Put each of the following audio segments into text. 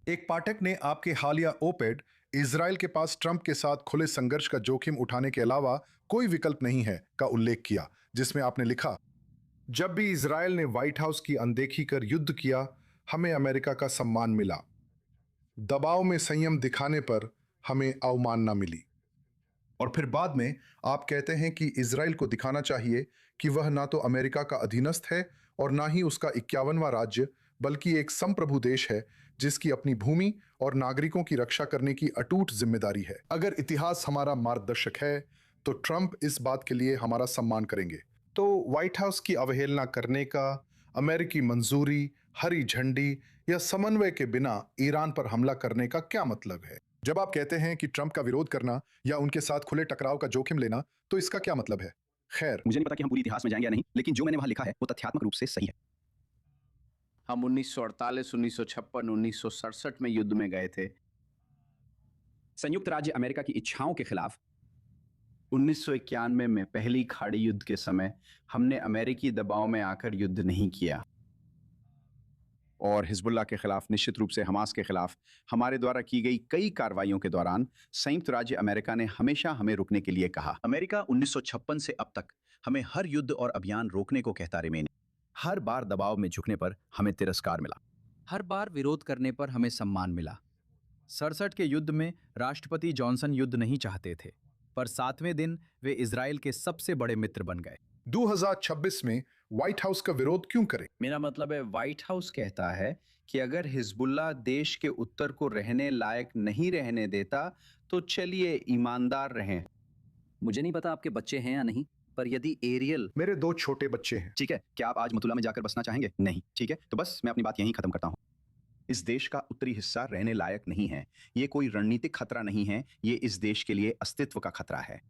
एक पाठक ने आपके हालिया ओपेड इजराइल के पास ट्रंप के साथ खुले संघर्ष का जोखिम उठाने के अलावा कोई विकल्प नहीं है का उल्लेख किया, जिसमें आपने लिखा, जब भी इजराइल ने व्हाइट हाउस की अनदेखी कर युद्ध किया, हमें अमेरिका का सम्मान मिला। दबाव में संयम दिखाने पर हमें अवमानना मिली। और फिर बाद में आप कहते हैं कि इजराइल को दिखाना चाहिए कि वह ना तो अमेरिका का अधीनस्थ है और ना ही उसका 51वां राज्य, बल्कि एक संप्रभु देश है जिसकी अपनी भूमि और नागरिकों की रक्षा करने की अटूट जिम्मेदारी है। अगर इतिहास हमारा मार्गदर्शक है तो ट्रंप इस बात के लिए हमारा सम्मान करेंगे। तो व्हाइट हाउस की अवहेलना करने का, अमेरिकी मंजूरी, हरी झंडी या समन्वय के बिना ईरान पर हमला करने का क्या मतलब है? जब आप कहते हैं कि ट्रंप का विरोध करना या उनके साथ खुले टकराव का जोखिम लेना, तो इसका क्या मतलब है? खैर, मुझे नहीं पता कि हम पूरी इतिहास में जाएंगे या नहीं, लेकिन जो मैंने वहां लिखा है वो तथ्यात्मक रूप से सही है। हम 1948, 1956, 1967 में युद्ध में गए थे। संयुक्त राज्य अमेरिका की इच्छाओं के खिलाफ 1991 में पहली खाड़ी युद्ध के समय हमने अमेरिकी दबाव में आकर युद्ध नहीं किया। और हिजबुल्लाह के खिलाफ, निश्चित रूप से हमास के खिलाफ हमारे द्वारा की गई कई कार्रवाइयों के दौरान संयुक्त राज्य अमेरिका ने हमेशा हमें रुकने के लिए कहा। अमेरिका 1956 से अब तक हमें हर युद्ध और अभियान रोकने को कहता रहे। हर बार दबाव में झुकने पर हमें तिरस्कार मिला, हर बार विरोध करने पर हमें सम्मान मिला। 67 के युद्ध में राष्ट्रपति जॉनसन युद्ध नहीं चाहते थे, पर 7वें दिन वे इजराइल के सबसे बड़े मित्र बन गए। 2026 में व्हाइट हाउस का विरोध क्यों करें? मेरा मतलब है, व्हाइट हाउस कहता है कि अगर हिजबुल्लाह देश के उत्तर को रहने लायक नहीं रहने देता तो चलिए ईमानदार रहें। मुझे नहीं पता आपके बच्चे हैं या नहीं, पर यदि एरियल, मेरे 2 छोटे बच्चे हैं। ठीक है, क्या आप आज मथुरा में जाकर बसना चाहेंगे? नहीं, ठीक है, तो बस मैं अपनी बात यहीं खत्म करता हूं। इस देश का उत्तरी हिस्सा रहने लायक नहीं है। ये कोई रणनीतिक खतरा नहीं है, ये इस देश के लिए अस्तित्व का खतरा है।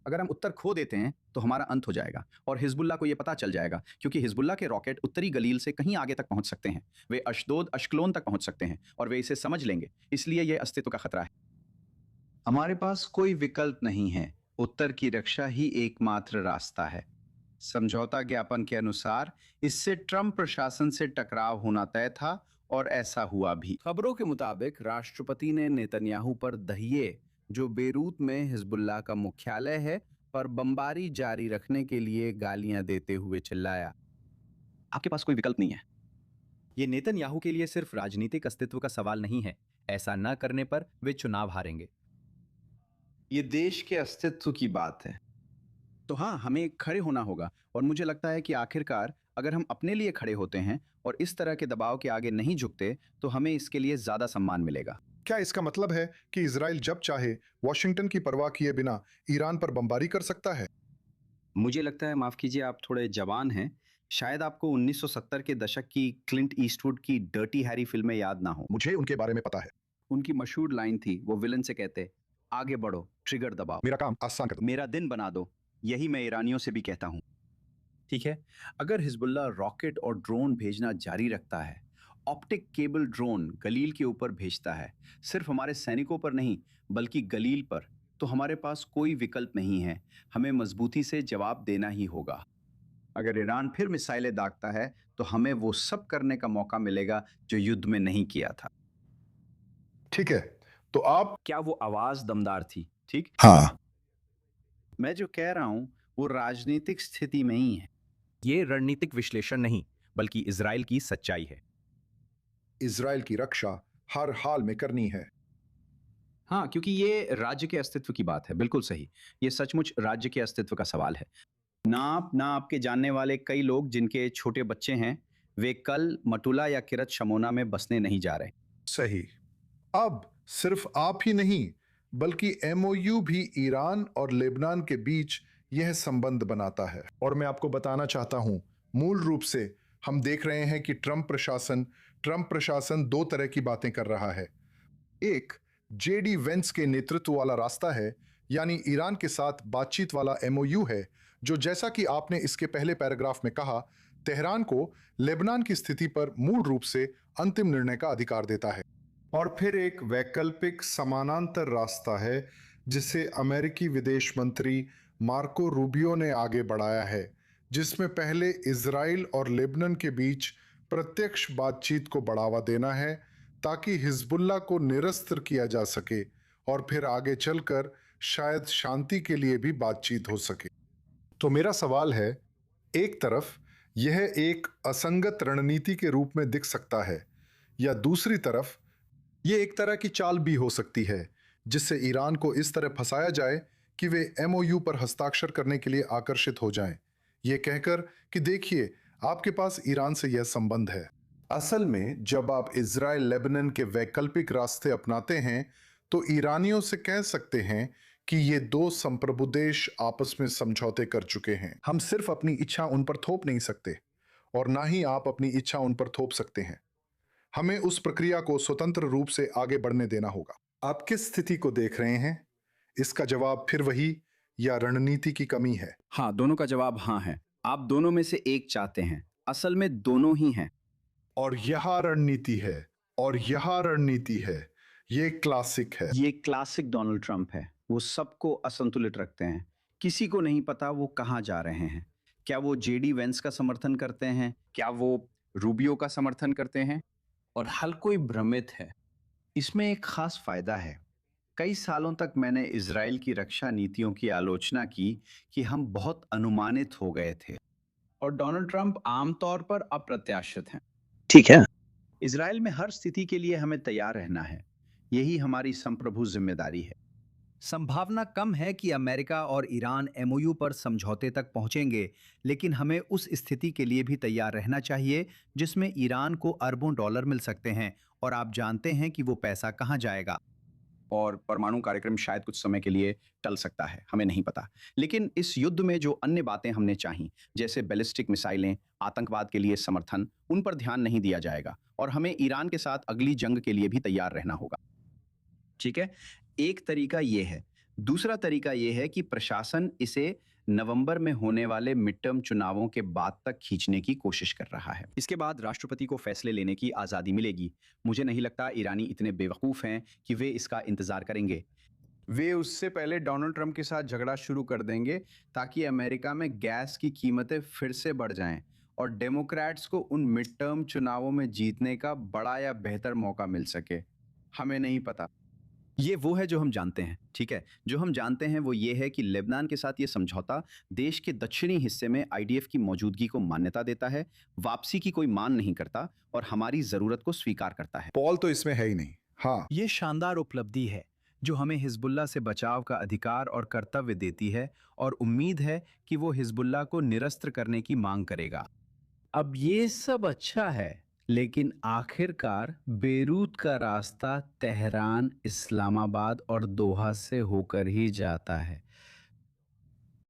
अगर हम उत्तर खो देते हैं तो हमारा अंत हो जाएगा और हिजबुल्लाह को यह पता चल जाएगा, क्योंकि हिजबुल्लाह के रॉकेट उत्तरी गलील से कहीं आगे तक पहुंच सकते हैं। वे अशदोद, अश्कलोन तक पहुंच सकते हैं और वे इसे समझ लेंगे, इसलिए यह अस्तित्व का खतरा है। हमारे पास कोई विकल्प नहीं है। उत्तर की रक्षा ही एकमात्र रास्ता है। समझौता ज्ञापन के अनुसार इससे ट्रंप प्रशासन से टकराव होना तय था और ऐसा हुआ भी। खबरों के मुताबिक राष्ट्रपति ने नेतन्याहू पर दहिए, जो बेरूत में हिजबुल्लाह का मुख्यालय है, पर बमबारी जारी रखने के लिए गालियां देते हुए चिल्लाया। आपके पास कोई विकल्प नहीं है। ये नेतन्याहू के लिए सिर्फ राजनीतिक अस्तित्व का सवाल नहीं है। ऐसा न करने पर वे चुनाव हारेंगे। ये देश के अस्तित्व की बात है। तो हाँ, हमें खड़े होना होगा और मुझे लगता है कि आखिरकार अगर हम अपने लिए खड़े होते हैं और इस तरह के दबाव के आगे नहीं झुकते तो हमें इसके लिए ज्यादा सम्मान मिलेगा। क्या इसका मतलब है कि इजराइल जब चाहे वॉशिंगटन की परवाह किए बिना ईरान पर बमबारी कर सकता है? मुझे लगता है, माफ कीजिए, आप थोड़े जवान हैं। शायद आपको 1970 के दशक की क्लिंट ईस्टवुड की डर्टी हैरी फिल्में याद ना हो। मुझे उनके बारे में पता है। उनकी मशहूर लाइन थी, वो विलन से कहते, आगे बढ़ो, ट्रिगर दबाओ, मेरा काम आसान कर दो। मेरा दिन बना दो। यही मैं ईरानियों से भी कहता हूं। ठीक है, अगर हिजबुल्लाह रॉकेट और ड्रोन भेजना जारी रखता है, ऑप्टिक केबल ड्रोन गलील के ऊपर भेजता है, सिर्फ हमारे सैनिकों पर नहीं बल्कि गलील पर, तो हमारे पास कोई विकल्प नहीं है। हमें मजबूती से जवाब देना ही होगा। अगर ईरान फिर मिसाइलें दागता है तो हमें वो सब करने का मौका मिलेगा जो युद्ध में नहीं किया था। ठीक है, तो आप क्या वो आवाज दमदार थी? ठीक, हाँ, मैं जो कह रहा हूं वो राजनीतिक स्थिति में ही है। ये रणनीतिक विश्लेषण नहीं, बल्कि इजराइल की सच्चाई है। इजराइल की रक्षा हर हाल में करनी है। हाँ, क्योंकि ये राज्य के अस्तित्व की बात है। बिल्कुल सही, ये सचमुच राज्य के अस्तित्व का सवाल है। ना आपके जानने वाले कई लोग जिनके छोटे बच्चे हैं, वे कल मटुला या किरत शमोना में बसने नहीं जा रहे। सही। अब सिर्फ आप ही नहीं, बल्कि एमओयू भी ईरान और लेबनान के बीच यह संबंध बनाता है। और मैं आपको बताना चाहता हूं, मूल रूप से हम देख रहे हैं कि ट्रंप प्रशासन 2 तरह की बातें कर रहा है। एक जेडी वेंस के नेतृत्व वाला रास्ता है, यानी ईरान के साथ बातचीत वाला एमओयू है, जो जैसा कि आपने इसके पहले पैराग्राफ में कहा, तेहरान को लेबनान की स्थिति पर मूल रूप से अंतिम निर्णय का अधिकार देता है। और फिर एक वैकल्पिक समानांतर रास्ता है जिसे अमेरिकी विदेश मंत्री मार्को रूबियो ने आगे बढ़ाया है, जिसमें पहले इजराइल और लेबनान के बीच प्रत्यक्ष बातचीत को बढ़ावा देना है ताकि हिजबुल्लाह को निरस्त किया जा सके और फिर आगे चलकर शायद शांति के लिए भी बातचीत हो सके। तो मेरा सवाल है, एक तरफ यह एक असंगत रणनीति के रूप में दिख सकता है, या दूसरी तरफ यह एक तरह की चाल भी हो सकती है जिससे ईरान को इस तरह फंसाया जाए कि वे एमओयू पर हस्ताक्षर करने के लिए आकर्षित हो जाएं, ये कहकर कि देखिए आपके पास ईरान से यह संबंध है। असल में जब आप इजराइल लेबनान के वैकल्पिक रास्ते अपनाते हैं तो ईरानियों से कह सकते हैं कि ये दो संप्रभु देश आपस में समझौते कर चुके हैं। हम सिर्फ अपनी इच्छा उन पर थोप नहीं सकते और ना ही आप अपनी इच्छा उन पर थोप सकते हैं। हमें उस प्रक्रिया को स्वतंत्र रूप से आगे बढ़ने देना होगा। आप किस स्थिति को देख रहे हैं? इसका जवाब फिर वही या रणनीति की कमी है? हाँ, दोनों का जवाब हाँ है। आप दोनों में से एक चाहते हैं, असल में दोनों ही हैं। और यह रणनीति है और यह रणनीति है। ये क्लासिक है। ये क्लासिक डोनाल्ड ट्रंप है। वो सबको असंतुलित रखते हैं। किसी को नहीं पता वो कहाँ जा रहे हैं। क्या वो जेडी वेंस का समर्थन करते हैं? क्या वो रूबियो का समर्थन करते हैं? और हर कोई भ्रमित है। इसमें एक खास फायदा है। कई सालों तक मैंने इजराइल की रक्षा नीतियों की आलोचना की कि हम बहुत अनुमानित हो गए थे और डोनाल्ड ट्रंप आमतौर पर अप्रत्याशित हैं। ठीक है। इजराइल में हर स्थिति के लिए हमें तैयार रहना है। यही हमारी संप्रभु जिम्मेदारी है। संभावना कम है कि अमेरिका और ईरान एमओयू पर समझौते तक पहुंचेंगे, लेकिन हमें उस स्थिति के लिए भी तैयार रहना चाहिए जिसमें ईरान को अरबों डॉलर मिल सकते हैं और आप जानते हैं कि वो पैसा कहां जाएगा। और परमाणु कार्यक्रम शायद कुछ समय के लिए टल सकता है, हमें नहीं पता। लेकिन इस युद्ध में जो अन्य बातें हमने चाही, जैसे बैलिस्टिक मिसाइलें, आतंकवाद के लिए समर्थन, उन पर ध्यान नहीं दिया जाएगा और हमें ईरान के साथ अगली जंग के लिए भी तैयार रहना होगा। ठीक है, एक तरीका ये है। दूसरा तरीका ये है कि प्रशासन इसे नवंबर में होने वाले मिड टर्म चुनावों के बाद तक खींचने की कोशिश कर रहा है। इसके बाद राष्ट्रपति को फैसले लेने की आज़ादी मिलेगी। मुझे नहीं लगता ईरानी इतने बेवकूफ़ हैं कि वे इसका इंतज़ार करेंगे। वे उससे पहले डोनाल्ड ट्रंप के साथ झगड़ा शुरू कर देंगे ताकि अमेरिका में गैस की कीमतें फिर से बढ़ जाएं और डेमोक्रेट्स को उन मिड टर्म चुनावों में जीतने का बड़ा या बेहतर मौका मिल सके। हमें नहीं पता। ये वो है जो हम जानते हैं। ठीक है, जो हम जानते हैं वो ये है कि लेबनान के साथ ये समझौता देश के दक्षिणी हिस्से में आईडीएफ की मौजूदगी को मान्यता देता है, वापसी की कोई मान नहीं करता और हमारी जरूरत को स्वीकार करता है। पॉल तो इसमें है ही नहीं। हाँ, ये शानदार उपलब्धि है जो हमें हिजबुल्लाह से बचाव का अधिकार और कर्तव्य देती है और उम्मीद है कि वो हिजबुल्लाह को निरस्त करने की मांग करेगा। अब ये सब अच्छा है, लेकिन आखिरकार बेरूत का रास्ता तेहरान, इस्लामाबाद और दोहा से होकर ही जाता है।